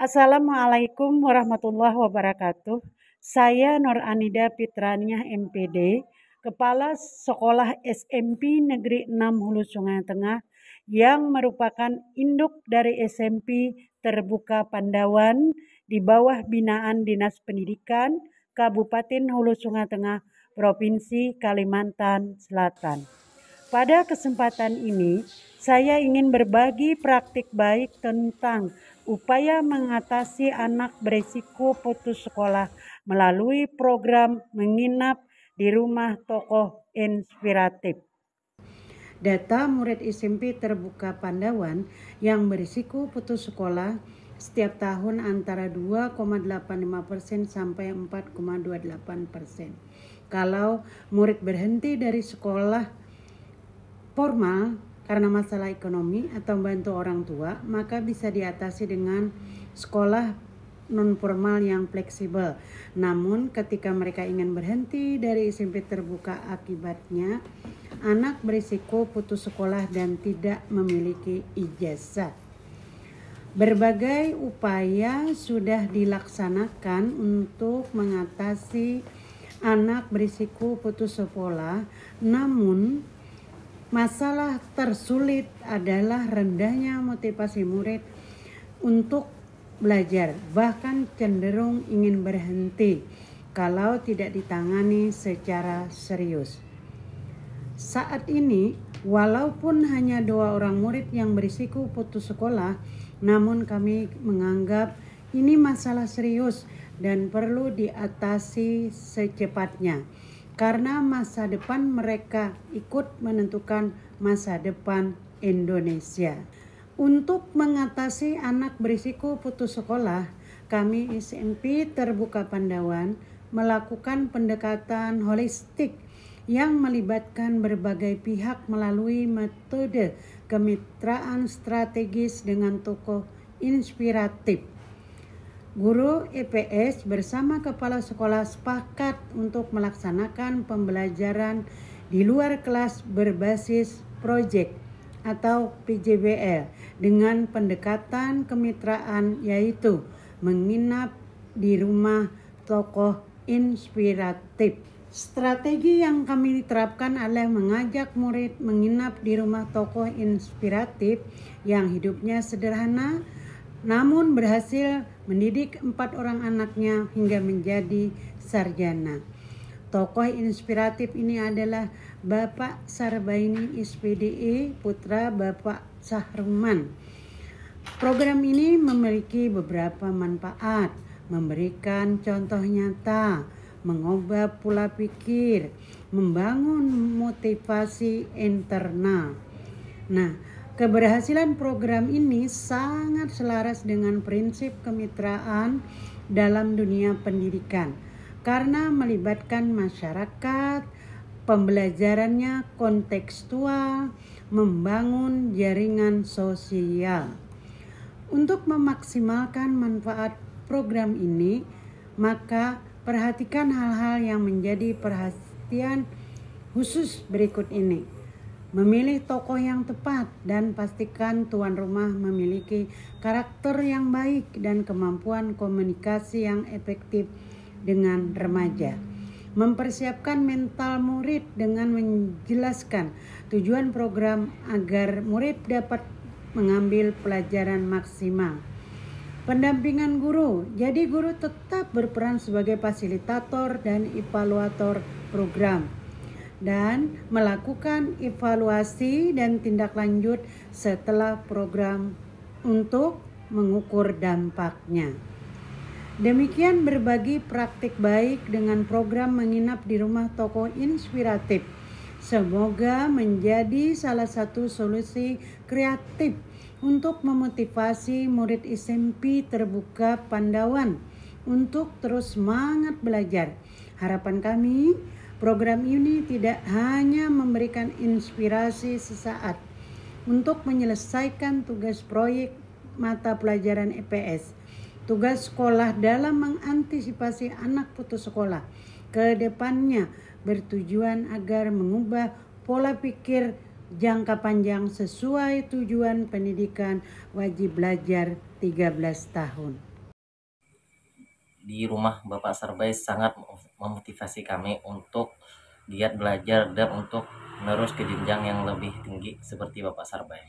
Assalamualaikum warahmatullahi wabarakatuh. Saya Nur Anida Fitraniah MPD, Kepala Sekolah SMP Negeri 6 Hulu Sungai Tengah yang merupakan induk dari SMP Terbuka Pandawan di bawah binaan Dinas Pendidikan Kabupaten Hulu Sungai Tengah, Provinsi Kalimantan Selatan. Pada kesempatan ini, saya ingin berbagi praktik baik tentang upaya mengatasi anak berisiko putus sekolah melalui program menginap di rumah tokoh inspiratif. Data murid SMP Terbuka Pandawan yang berisiko putus sekolah setiap tahun antara 2,85% sampai 4,28%. Kalau murid berhenti dari sekolah formal karena masalah ekonomi atau bantu orang tua, maka bisa diatasi dengan sekolah non formal yang fleksibel. Namun ketika mereka ingin berhenti dari SMP terbuka, akibatnya anak berisiko putus sekolah dan tidak memiliki ijazah. Berbagai upaya sudah dilaksanakan untuk mengatasi anak berisiko putus sekolah, namun masalah tersulit adalah rendahnya motivasi murid untuk belajar, bahkan cenderung ingin berhenti kalau tidak ditangani secara serius. Saat ini, walaupun hanya 2 orang murid yang berisiko putus sekolah, namun kami menganggap ini masalah serius dan perlu diatasi secepatnya. Karena masa depan mereka ikut menentukan masa depan Indonesia. Untuk mengatasi anak berisiko putus sekolah, kami SMP Terbuka Pandawan melakukan pendekatan holistik yang melibatkan berbagai pihak melalui metode kemitraan strategis dengan tokoh inspiratif. Guru EPS bersama kepala sekolah sepakat untuk melaksanakan pembelajaran di luar kelas berbasis proyek atau PJBL dengan pendekatan kemitraan, yaitu menginap di rumah tokoh inspiratif. Strategi yang kami terapkan adalah mengajak murid menginap di rumah tokoh inspiratif yang hidupnya sederhana, namun berhasil mendidik 4 orang anaknya hingga menjadi sarjana. Tokoh inspiratif ini adalah Bapak Sarbaini SPDE, putra Bapak Sahruman. Program ini memiliki beberapa manfaat, memberikan contoh nyata, mengubah pola pikir, membangun motivasi internal. Keberhasilan program ini sangat selaras dengan prinsip kemitraan dalam dunia pendidikan karena melibatkan masyarakat, pembelajarannya kontekstual, membangun jaringan sosial. Untuk memaksimalkan manfaat program ini, maka perhatikan hal-hal yang menjadi perhatian khusus berikut ini. Memilih tokoh yang tepat dan pastikan tuan rumah memiliki karakter yang baik dan kemampuan komunikasi yang efektif dengan remaja. Mempersiapkan mental murid dengan menjelaskan tujuan program agar murid dapat mengambil pelajaran maksimal. Pendampingan guru, jadi guru tetap berperan sebagai fasilitator dan evaluator program dan melakukan evaluasi dan tindak lanjut setelah program untuk mengukur dampaknya. Demikian berbagi praktik baik dengan program menginap di rumah tokoh inspiratif. Semoga menjadi salah satu solusi kreatif untuk memotivasi murid SMP Terbuka Pandawan untuk terus semangat belajar. Harapan kami, program ini tidak hanya memberikan inspirasi sesaat untuk menyelesaikan tugas proyek mata pelajaran EPS, tugas sekolah dalam mengantisipasi anak putus sekolah. Ke depannya bertujuan agar mengubah pola pikir jangka panjang sesuai tujuan pendidikan wajib belajar 13 tahun. di rumah Bapak Sarbay sangat memotivasi kami untuk giat belajar dan untuk menerus ke jenjang yang lebih tinggi seperti Bapak Sarbay.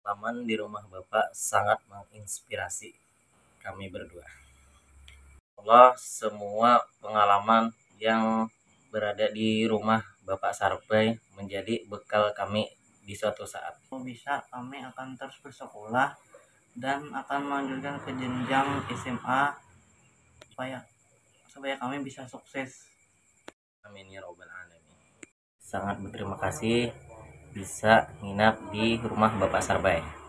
Pengalaman di rumah Bapak sangat menginspirasi kami berdua. Allah, semua pengalaman yang berada di rumah Bapak Sarbay menjadi bekal kami di suatu saat. Bisa kami akan terus bersekolah dan akan melanjutkan ke jenjang SMA supaya kami bisa sukses. Amin ya robbal alamin. Sangat berterima kasih bisa nginap di rumah Bapak Sarbay.